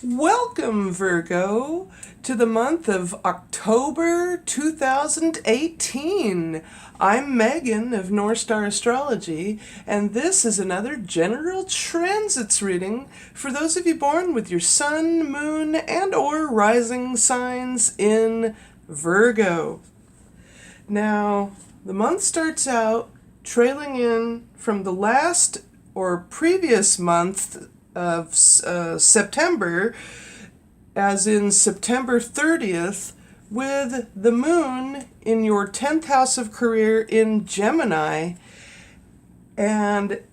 Welcome, Virgo, to the month of October 2018. I'm Megan of North Star Astrology, and this is another general transits reading for those of you born with your sun, moon, and or rising signs in Virgo. Now, the month starts out trailing in from the last or previous month of September, as in September 30th, with the moon in your 10th house of career in Gemini. And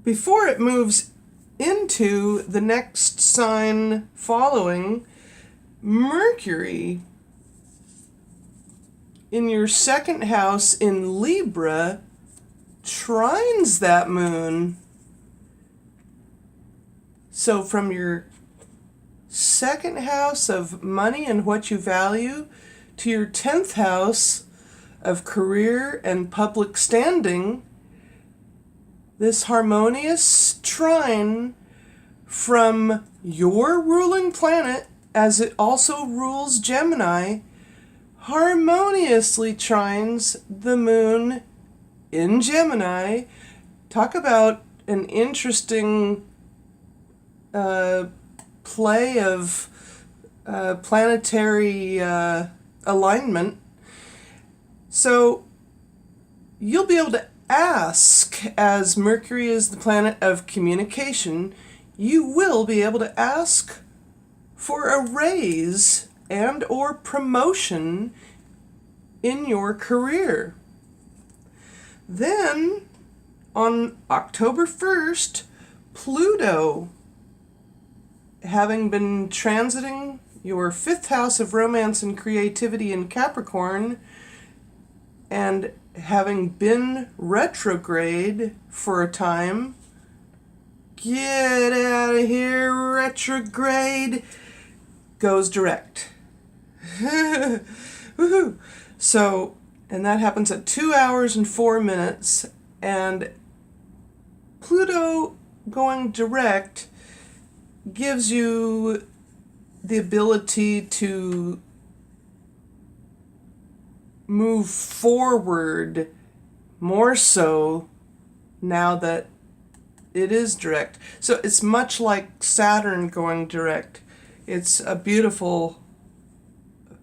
before it moves into the next sign following, Mercury in your second house in Libra trines that moon. So from your second house of money and what you value to your 10th house of career and public standing, this harmonious trine from your ruling planet, as it also rules Gemini, harmoniously trines the moon in Gemini. Talk about an interesting play of planetary alignment. So you'll be able to ask, as Mercury is the planet of communication, you will be able to ask for a raise and or promotion in your career. Then on October 1st, Pluto, having been transiting your 5th house of romance and creativity in Capricorn, and having been retrograde for a time, get out of here, retrograde, goes direct. Woohoo! So, and that happens at 2 hours and 4 minutes, and Pluto going direct gives you the ability to move forward more so now that it is direct. So it's much like Saturn going direct. It's a beautiful,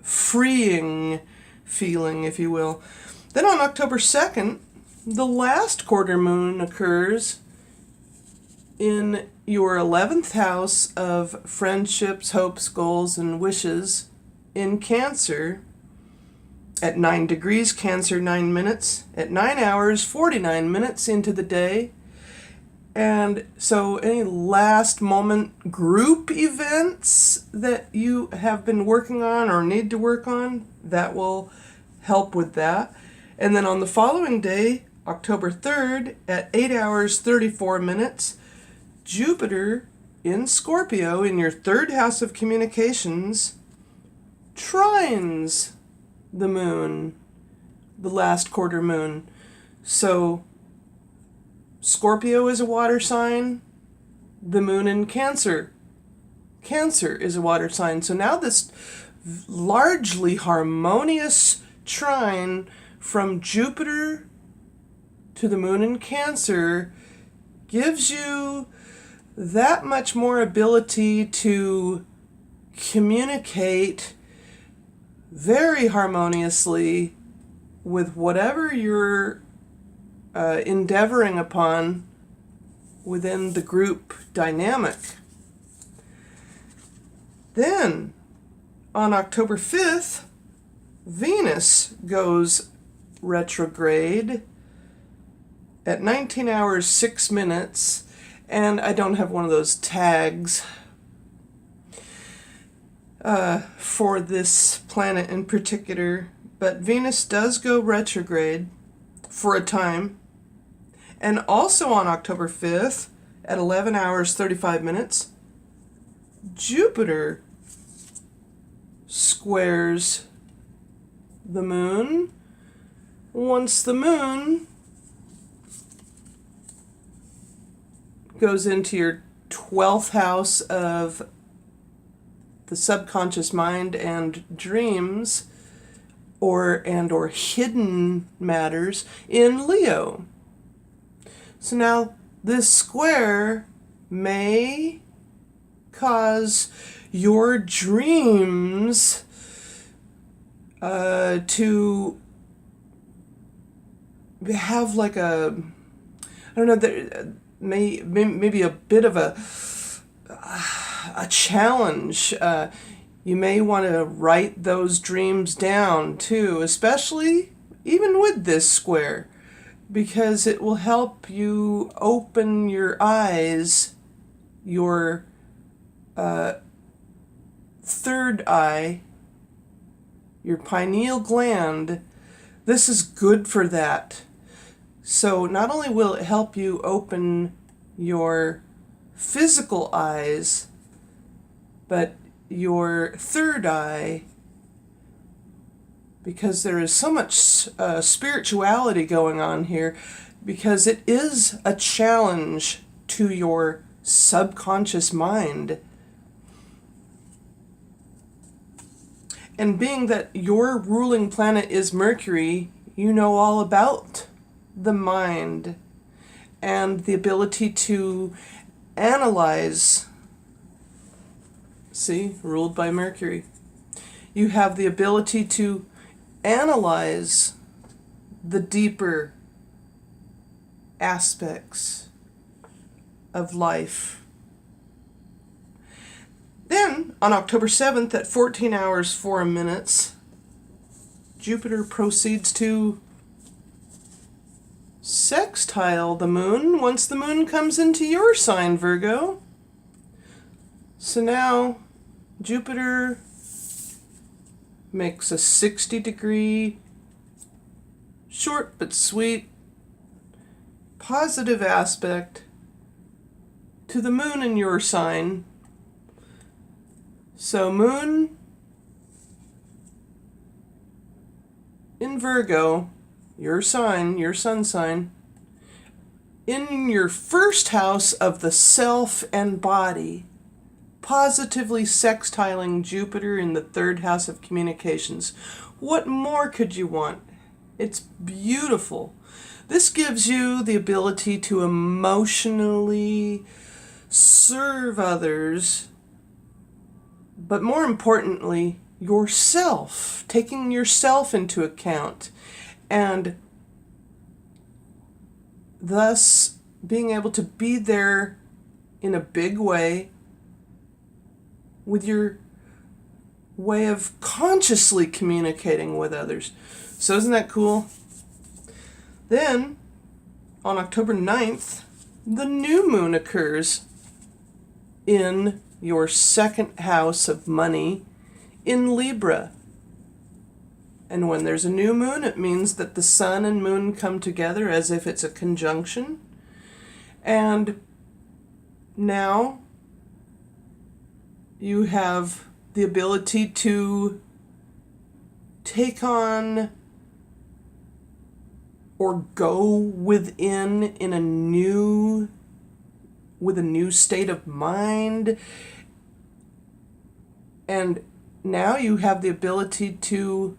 freeing feeling, if you will. Then on October 2nd, the last quarter moon occurs in your 11th house of friendships, hopes, goals, and wishes in Cancer at 9 degrees Cancer, 9 minutes, at 9 hours, 49 minutes into the day. And so any last moment group events that you have been working on or need to work on, that will help with that. And then on the following day, October 3rd, at 8 hours, 34 minutes, Jupiter in Scorpio, in your 3rd house of communications, trines the moon, the last quarter moon. So Scorpio is a water sign, the moon in Cancer. Cancer is a water sign. So now this largely harmonious trine from Jupiter to the moon in Cancer gives you that much more ability to communicate very harmoniously with whatever you're endeavoring upon within the group dynamic. Then on October 5th, Venus goes retrograde at 19 hours 6 minutes, and I don't have one of those tags for this planet in particular, but Venus does go retrograde for a time. And also on October 5th at 11 hours 35 minutes, Jupiter squares the moon. Once the moon goes into your 12th house of the subconscious mind and dreams or hidden matters in Leo. So now this square may cause your dreams to have like a, I don't know, maybe a bit of a challenge. You may want to write those dreams down too, especially even with this square, because it will help you open your eyes, your third eye, your pineal gland. This is good for that. So not only will it help you open your physical eyes, but your third eye, because there is so much spirituality going on here, because it is a challenge to your subconscious mind. And being that your ruling planet is Mercury, you know all about the mind and the ability to analyze. See, ruled by Mercury. You have the ability to analyze the deeper aspects of life. Then, on October 7th at 14 hours 4 minutes, Jupiter proceeds to sextile the moon once the moon comes into your sign, Virgo. So now Jupiter makes a 60-degree, short but sweet, positive aspect to the moon in your sign. So moon in Virgo, your sign, your sun sign, in your first house of the self and body, positively sextiling Jupiter in the third house of communications. What more could you want? It's beautiful. This gives you the ability to emotionally serve others, but more importantly, yourself, taking yourself into account, and thus being able to be there in a big way with your way of consciously communicating with others. So isn't that cool? Then, on October 9th, the new moon occurs in your second house of money in Libra. And when there's a new moon, it means that the sun and moon come together as if it's a conjunction. And now you have the ability to take on or go within with a new state of mind. And now you have the ability to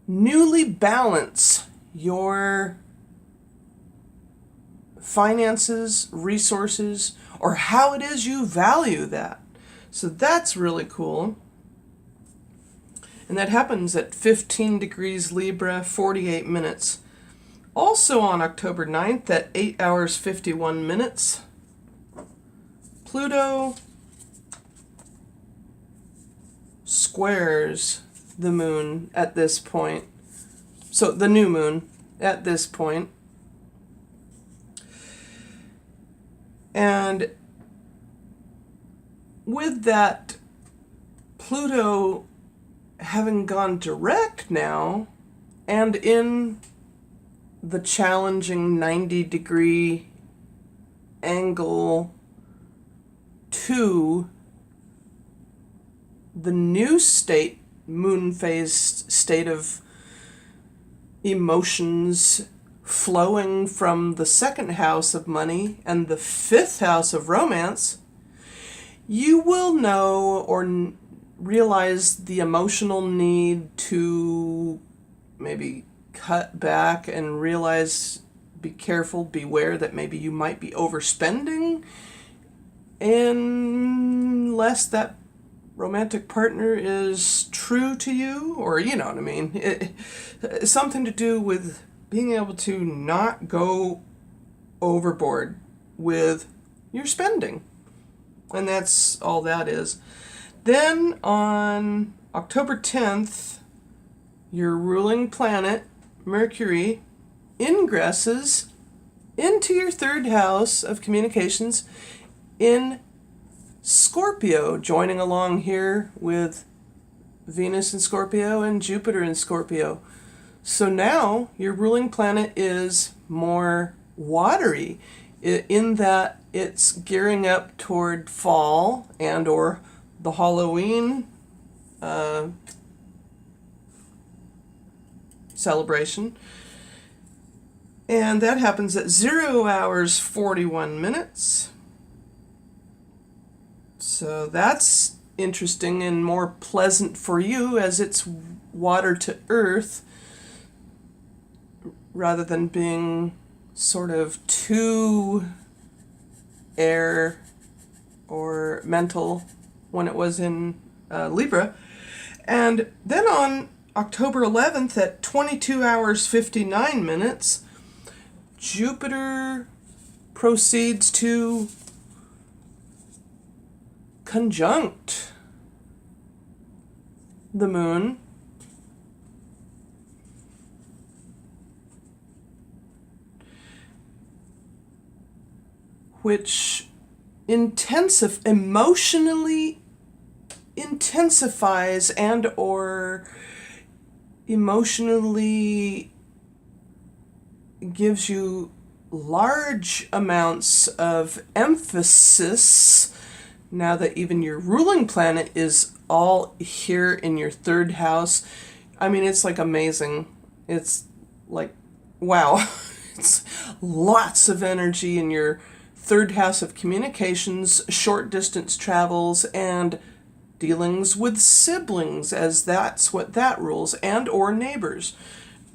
newly balance your finances, resources, or how it is you value that. So that's really cool. And that happens at 15 degrees Libra, 48 minutes. Also on October 9th at 8 hours 51 minutes, Pluto squares the moon at this point. So the new moon at this point. And with that, Pluto having gone direct now, and in the challenging 90-degree angle to the new state, moon phase state of emotions, flowing from the second house of money and the fifth house of romance, you will know or realize the emotional need to maybe cut back and realize, be careful, beware that maybe you might be overspending unless that romantic partner is true to you, or you know what I mean. It's something to do with being able to not go overboard with your spending. And that's all that is. Then on October 10th, your ruling planet, Mercury, ingresses into your third house of communications in Scorpio, joining along here with Venus in Scorpio and Jupiter in Scorpio. So now your ruling planet is more watery in that it's gearing up toward fall and or the Halloween celebration. And that happens at 0 hours 41 minutes. So that's interesting and more pleasant for you as it's water to earth rather than being sort of too air or mental when it was in Libra. And then on October 11th at 22 hours 59 minutes, Jupiter proceeds to conjunct the moon, which emotionally intensifies and or emotionally gives you large amounts of emphasis now that even your ruling planet is all here in your third house. I mean, it's like amazing. It's like, wow. It's lots of energy in your third house of communications, short distance travels, and dealings with siblings, as that's what that rules, and or neighbors,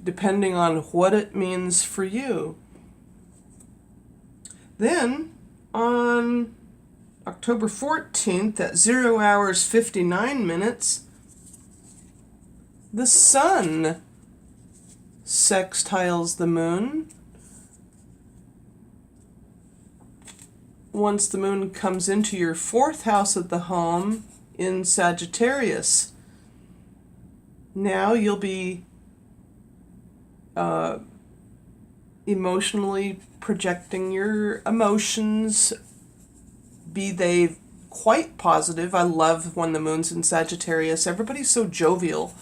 depending on what it means for you. Then on October 14th at 0 hours 59 minutes, the sun sextiles the moon. Once the moon comes into your fourth house of the home in Sagittarius, now you'll be emotionally projecting your emotions, be they quite positive. I love when the moon's in Sagittarius. Everybody's so jovial.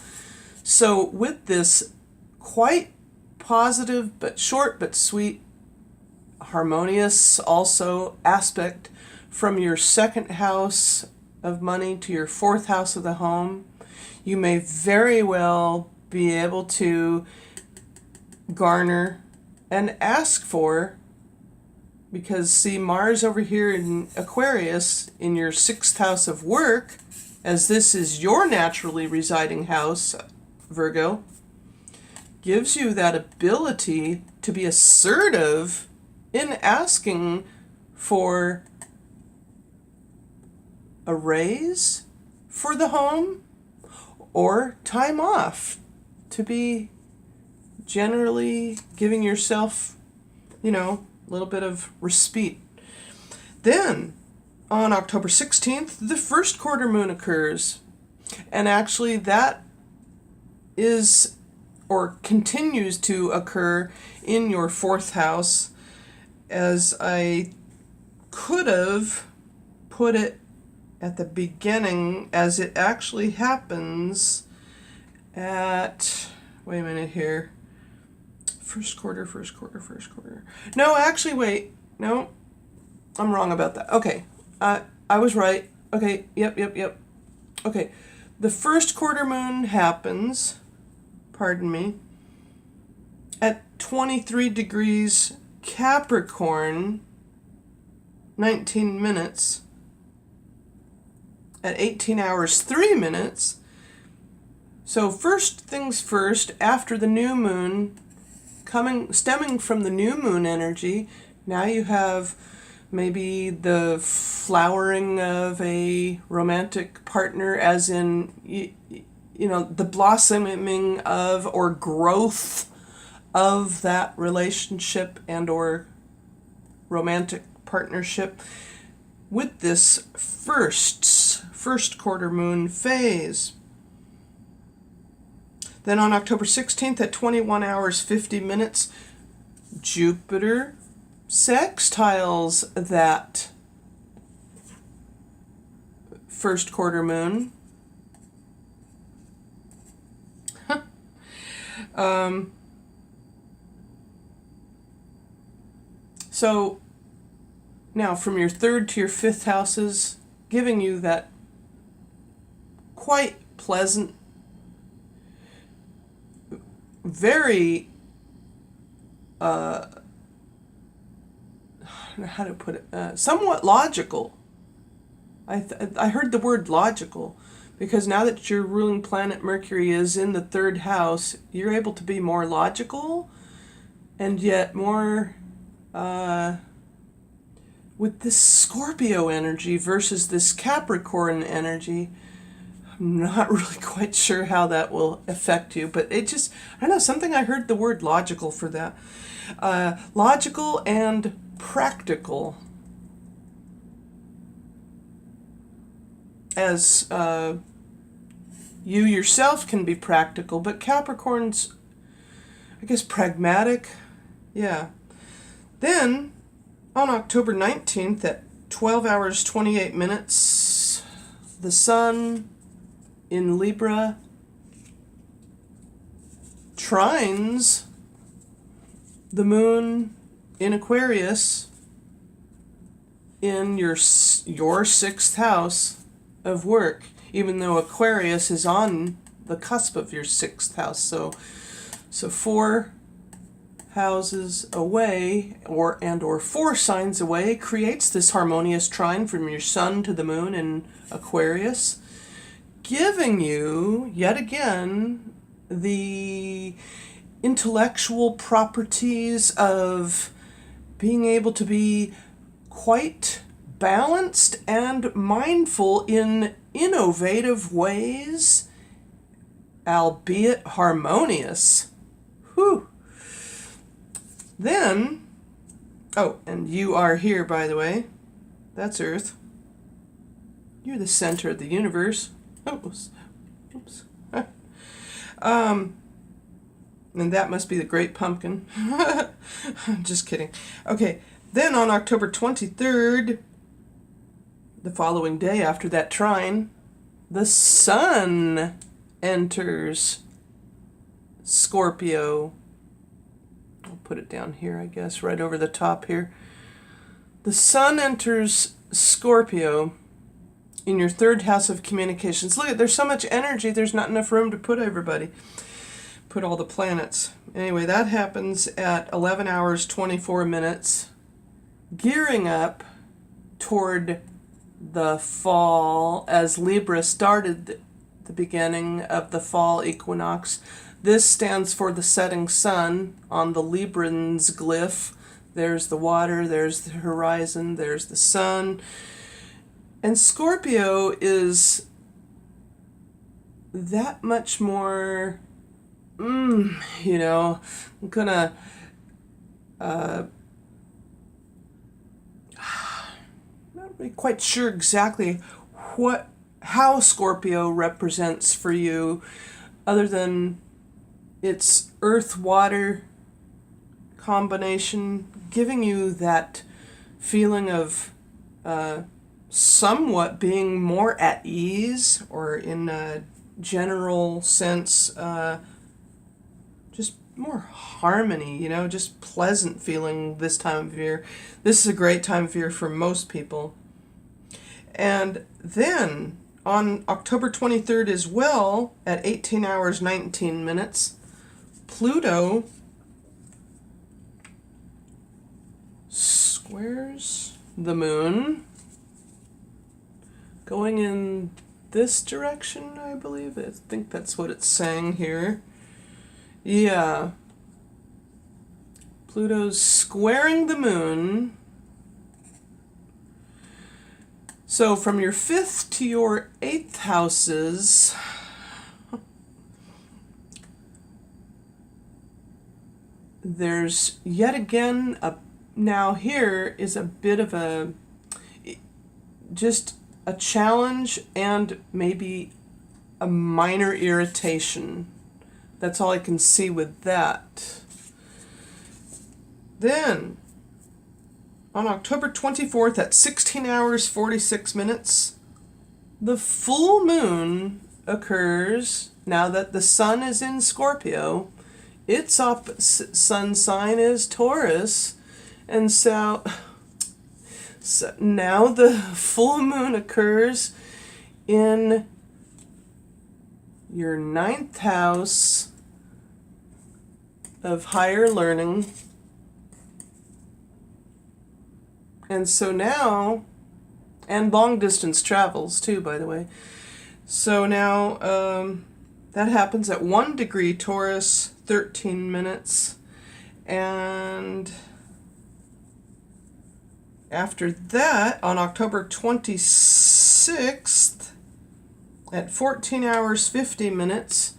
So with this quite positive but short but sweet, harmonious also aspect from your second house of money to your fourth house of the home, you may very well be able to garner and ask for, because see, Mars over here in Aquarius in your sixth house of work, as this is your naturally residing house, Virgo, gives you that ability to be assertive in asking for a raise for the home or time off, to be generally giving yourself, a little bit of respite. Then on October 16th, the first quarter moon occurs. And actually that is or continues to occur in your fourth house, as I could have put it at the beginning, as it actually happens at, wait a minute here, first quarter. No, actually, wait, no, I'm wrong about that. Okay, I was right. Okay, yep. Okay, the first quarter moon happens, pardon me, at 23 degrees Capricorn, 19 minutes, at 18 hours 3 minutes. So first things first, after the new moon, stemming from the new moon energy, now you have maybe the flowering of a romantic partner, as in, you know, the blossoming of or growth of that relationship and or romantic partnership with this first quarter moon phase. Then on October 16th at 21 hours 50 minutes, Jupiter sextiles that first quarter moon. So now from your third to your fifth houses, giving you that quite pleasant, very how to put it, somewhat logical. I heard the word logical because now that your ruling planet Mercury is in the third house, you're able to be more logical and yet more with this Scorpio energy versus this Capricorn energy. I'm not really quite sure how that will affect you, but it just, I don't know, something I heard the word logical for that. Logical and practical. As you yourself can be practical, but Capricorn's, I guess, pragmatic. Yeah. Then, on October 19th at 12 hours 28 minutes, the Sun in Libra trines the Moon in Aquarius in your sixth house of work, even though Aquarius is on the cusp of your sixth house. So 4 houses away or 4 signs away creates this harmonious trine from your Sun to the Moon in Aquarius, giving you yet again the intellectual properties of being able to be quite balanced and mindful in innovative ways, albeit harmonious. Whew. Then, oh, and you are here, by the way. That's Earth. You're the center of the universe. Oops. And that must be the Great Pumpkin. Just kidding. Okay, then on October 23rd, the following day after that trine, the Sun enters Scorpio. I'll put it down here, I guess, right over the top here. The Sun enters Scorpio in your third house of communications. Look, there's so much energy, there's not enough room to put everybody. Put all the planets. Anyway, that happens at 11 hours 24 minutes, gearing up toward the fall as Libra started the beginning of the fall equinox. This stands for the setting sun on the Libran's glyph. There's the water, there's the horizon, there's the sun. And Scorpio is that much more, you know, I'm gonna, not really quite sure exactly how Scorpio represents for you, other than its earth-water combination, giving you that feeling of somewhat being more at ease, or in a general sense, just more harmony, you know, just pleasant feeling this time of year. This is a great time of year for most people. And then on October 23rd as well, at 18 hours 19 minutes, Pluto squares the moon, going in this direction, I believe. I think that's what it's saying here. Yeah. Pluto's squaring the moon. So from your 5th to your 8th houses, there's yet again now here is a bit of just a challenge and maybe a minor irritation. That's all I can see with that. Then, on October 24th at 16 hours 46 minutes, the full moon occurs. Now that the sun is in Scorpio, its opposite sun sign is Taurus, and so now the full moon occurs in your 9th house of higher learning. And so now, and long distance travels too, by the way. So now that happens at 1 degree Taurus, 13 minutes. And after that, on October 26th, at 14 hours 50 minutes,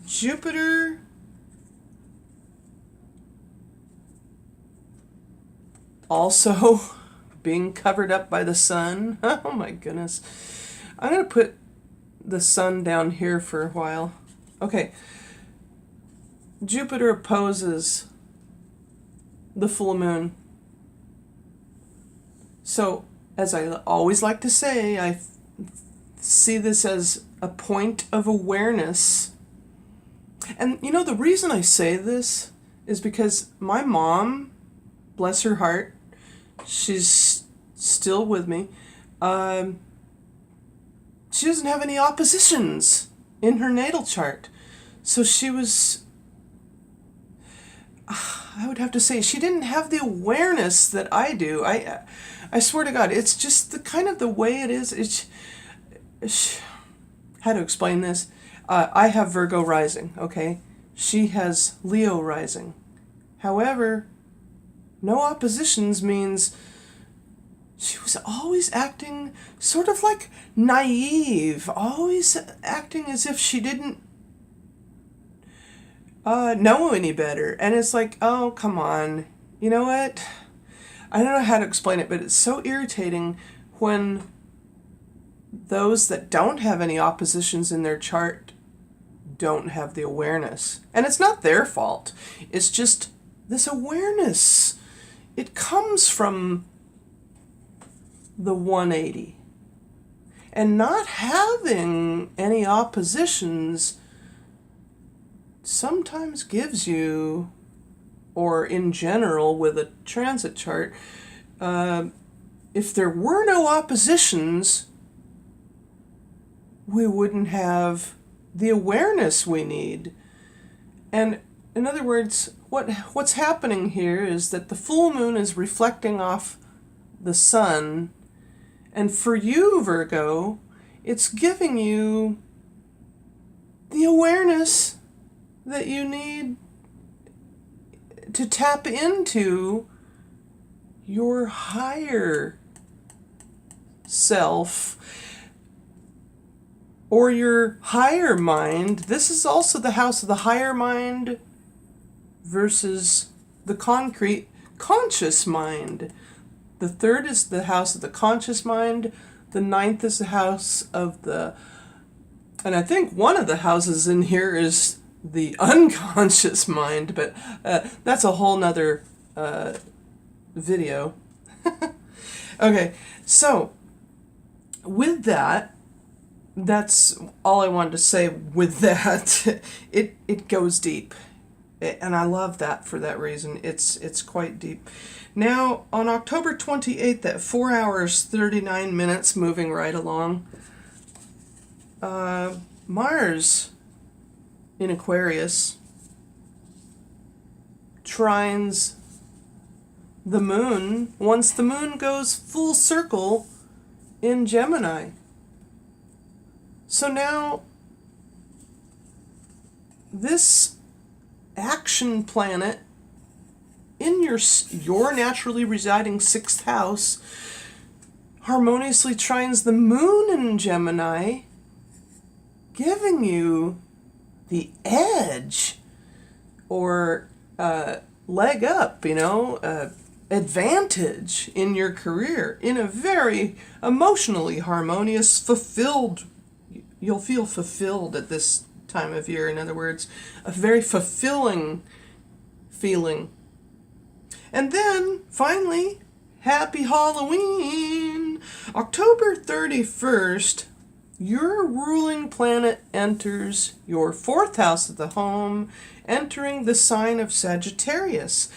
Jupiter also being covered up by the sun. Oh my goodness. I'm going to put the sun down here for a while. Okay. Jupiter opposes the full moon. So, as I always like to say, I see this as a point of awareness. And you know, the reason I say this is because my mom, bless her heart, she's still with me. She doesn't have any oppositions in her natal chart. So she was, I would have to say, she didn't have the awareness that I do. I swear to God, it's just the kind of the way it is. How to explain this? I have Virgo rising, okay? She has Leo rising. However, no oppositions means she was always acting sort of like naive, always acting as if she didn't know any better. And it's like, oh, come on. You know what? I don't know how to explain it, but it's so irritating when those that don't have any oppositions in their chart don't have the awareness. And it's not their fault. It's just this awareness. It comes from the 180. And not having any oppositions sometimes gives you, or in general with a transit chart, if there were no oppositions, we wouldn't have the awareness we need. And in other words, what's happening here is that the full moon is reflecting off the sun, and for you, Virgo, it's giving you the awareness that you need to tap into your higher self or your higher mind. This is also the house of the higher mind versus the concrete conscious mind. The 3rd is the house of the conscious mind. The 9th is the house of the, and I think one of the houses in here is the unconscious mind, but that's a whole nother video. Okay, so with that, that's all I wanted to say with that. It goes deep, and I love that for that reason. It's quite deep. Now, on October 28th at 4 hours 39 minutes, moving right along, Mars in Aquarius trines the moon once the moon goes full circle in Gemini. So now this action planet in your naturally residing 6th house harmoniously trines the moon in Gemini, giving you the edge or leg up, advantage in your career in a very emotionally harmonious, fulfilled. You'll feel fulfilled at this time of year. In other words, a very fulfilling feeling. And then, finally, happy Halloween! October 31st, your ruling planet enters your 4th house of the home, entering the sign of Sagittarius.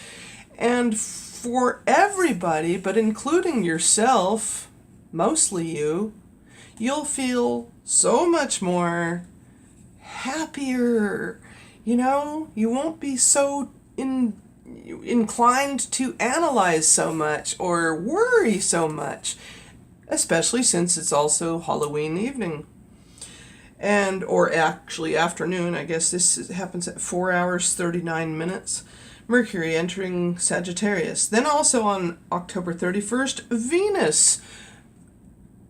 And for everybody, but including yourself, mostly you'll feel so much more happier. You won't be so inclined to analyze so much or worry so much, especially since it's also Halloween evening. Or actually afternoon. I guess this happens at 4 hours 39 minutes. Mercury entering Sagittarius. Then also on October 31st, Venus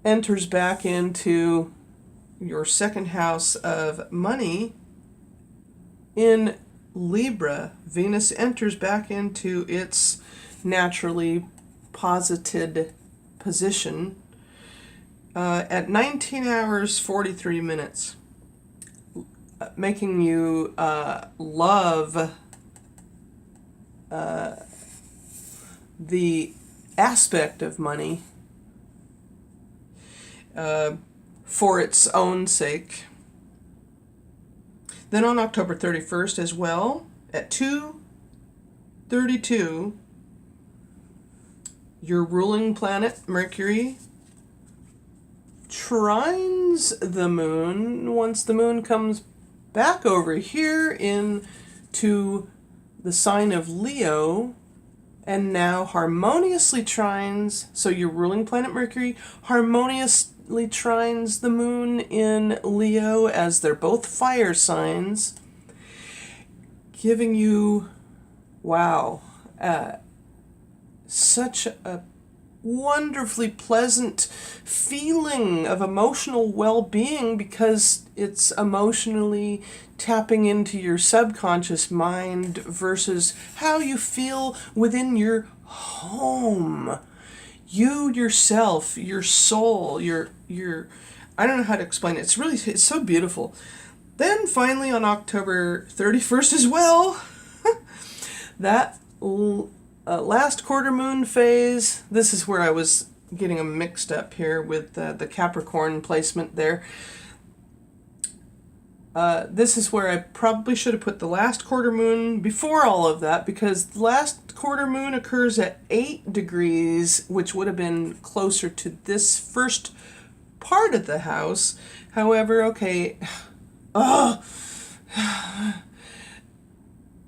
enters back into your 2nd house of money in Libra. Venus enters back into its naturally posited position at 19 hours 43 minutes, making you love the aspect of money for its own sake. Then on October 31st as well, at 2:32, your ruling planet, Mercury, trines the moon once the moon comes back over here into the sign of Leo, and now harmoniously trines, so your ruling planet Mercury harmoniously trines the moon in Leo, as they're both fire signs, giving you, such a wonderfully pleasant feeling of emotional well-being, because it's emotionally tapping into your subconscious mind versus how you feel within your home. You yourself, your soul, your I don't know how to explain it. It's so beautiful. Then finally on October 31st as well, that last quarter moon phase, this is where I was getting them mixed up here with the Capricorn placement there. This is where I probably should have put the last quarter moon before all of that, because the last quarter moon occurs at 8 degrees, which would have been closer to this first part of the house. However, okay,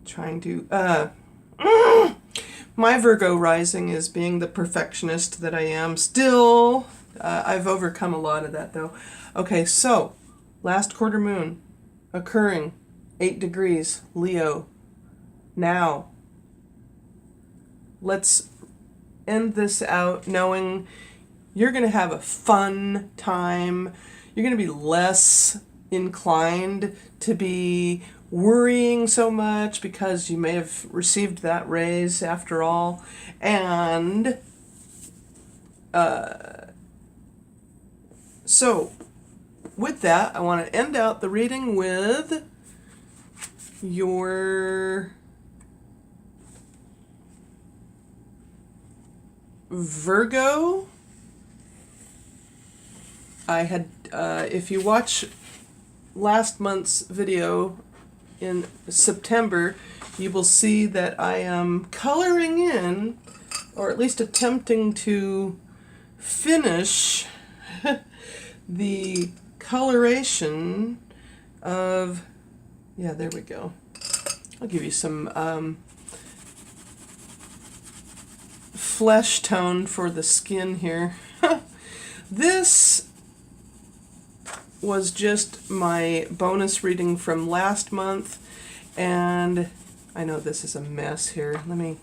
trying to, my Virgo rising is being the perfectionist that I am still. I've overcome a lot of that though. Okay, so last quarter moon occurring 8 degrees Leo. Now, let's end this out knowing you're going to have a fun time. You're going to be less inclined to be worrying so much because you may have received that raise after all. And so with that, I want to end out the reading with your Virgo. I had, if you watch last month's video in September, you will see that I am coloring in, or at least attempting to finish the coloration of, yeah, there we go. I'll give you some flesh tone for the skin here. This was just my bonus reading from last month, and I know this is a mess here. Let me...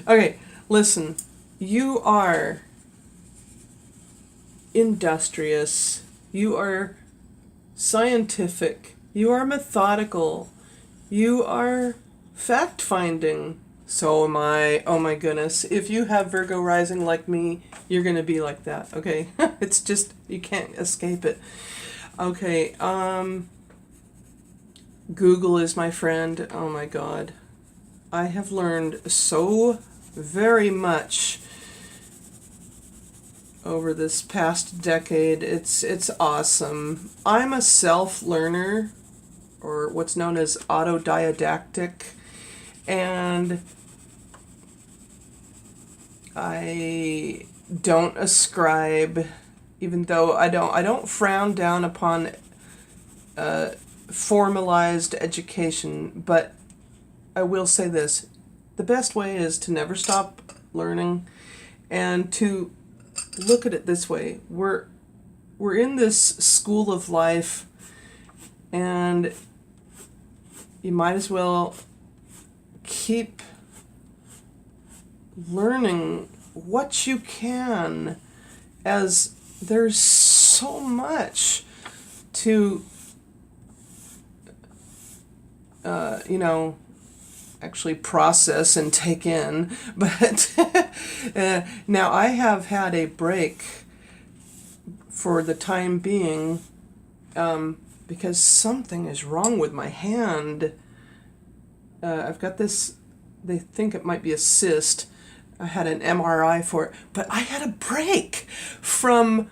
Okay, listen. You are industrious. You are scientific. You are methodical. You are fact-finding. So am I. Oh my goodness. If you have Virgo rising like me, you're going to be like that, okay? It's just, you can't escape it. Okay, Google is my friend. Oh my God. I have learned so very much over this past decade. It's awesome. I'm a self-learner, or what's known as autodidactic, and I don't ascribe, even though I don't frown down upon formalized education, but I will say this: the best way is to never stop learning, and to look at it this way. We're in this school of life, and you might as well keep learning what you can, as there's so much to actually process and take in. But now I have had a break for the time being, because something is wrong with my hand. I've got this, they think it might be a cyst. I had an MRI for it, but I had a break from,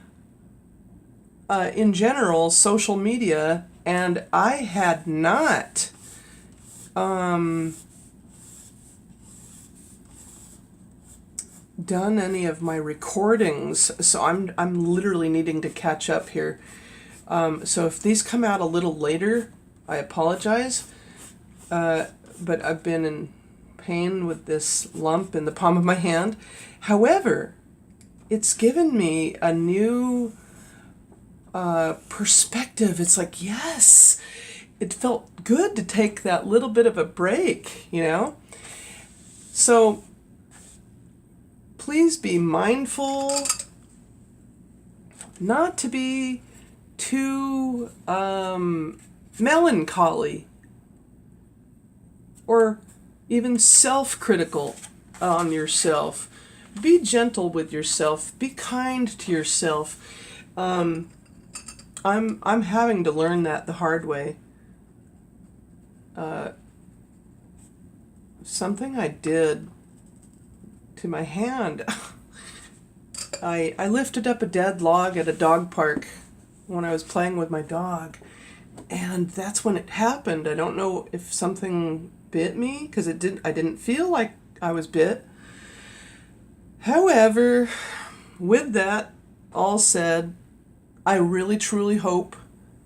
in general, social media, and I had not done any of my recordings, so I'm literally needing to catch up here. So if these come out a little later, I apologize. But I've been in pain with this lump in the palm of my hand. However, it's given me a new perspective. It's like, yes, it felt good to take that little bit of a break, So please be mindful not to be too melancholy or even self-critical on yourself. Be gentle with yourself. Be kind to yourself. I'm having to learn that the hard way. Something I did to my hand. I lifted up a dead log at a dog park when I was playing with my dog, and that's when it happened. I don't know if something bit me, because I didn't feel like I was bit. However, with that all said, I really truly hope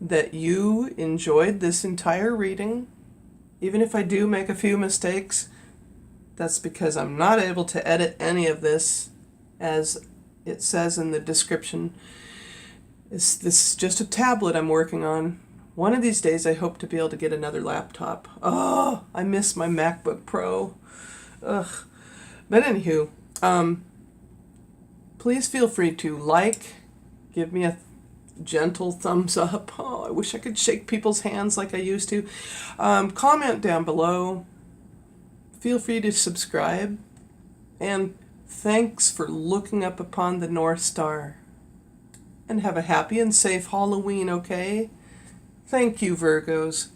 that you enjoyed this entire reading. Even if I do make a few mistakes, that's because I'm not able to edit any of this, as it says in the description. This is just a tablet I'm working on. One of these days I hope to be able to get another laptop. Oh, I miss my MacBook Pro. Ugh. But anywho, please feel free to give me a gentle thumbs up. Oh, I wish I could shake people's hands like I used to. Comment down below. Feel free to subscribe. And thanks for looking up upon the North Star. And have a happy and safe Halloween, okay? Thank you, Virgos.